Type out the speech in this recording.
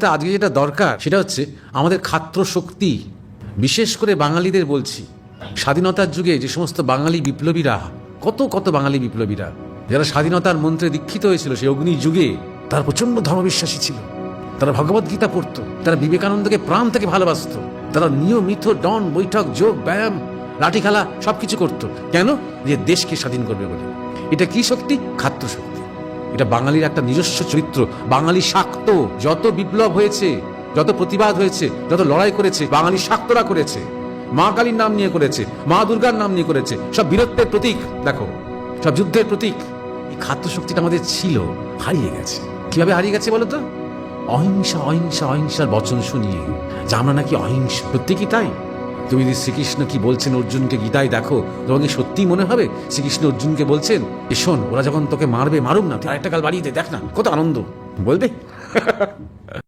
স্বাধীনতা আজকে যেটা দরকার সেটা হচ্ছে আমাদের খাত্র শক্তি, বিশেষ করে বাঙালিদের বলছি। স্বাধীনতার যুগে যে সমস্ত বাঙালি বিপ্লবীরা, কত কত বাঙালি বিপ্লবীরা যারা স্বাধীনতার মন্ত্রে দীক্ষিত হয়েছিল সেই অগ্নি যুগে, তারা প্রচণ্ড ধর্মবিশ্বাসী ছিল। তারা ভগবদ্গীতা পড়তো, তারা বিবেকানন্দকে প্রাণ থেকে ভালোবাসত, তারা নিয়মিত ডন বৈঠক, যোগ, ব্যায়াম, লাঠি খেলা সবকিছু করতো। কেন? যে দেশকে স্বাধীন করবে বলে। এটা কি শক্তি? খাদ্য শক্তি। এটা বাঙালির একটা নিজস্ব চরিত্র। বাঙালি শাক্ত, যত বিপ্লব হয়েছে, যত প্রতিবাদ হয়েছে, যত লড়াই করেছে, বাঙালি শাক্তরা করেছে। মা কালীর নাম নিয়ে করেছে, মা দুর্গার নাম নিয়ে করেছে, সব বীরত্বের প্রতীক, দেখো সব যুদ্ধের প্রতীক। এই খাদ্য শক্তিটা আমাদের ছিল, হারিয়ে গেছে। কিভাবে হারিয়ে গেছে বলো তো? অহিংসা অহিংসা অহিংসার বচন শুনিয়ে, যে আমরা নাকি অহিংস। সত্যি কি তাই? তুমি যদি শ্রীকৃষ্ণ কি বলছেন অর্জুনকে গীতায় দেখো, তোমাকে সত্যিই মনে হবে শ্রীকৃষ্ণ অর্জুনকে বলছেন শোন, ওরা যখন তোকে মারবে মারুক না, তুই আরেকটা কাল বাড়িয়ে দে, দেখ না কত আনন্দ, বলবে?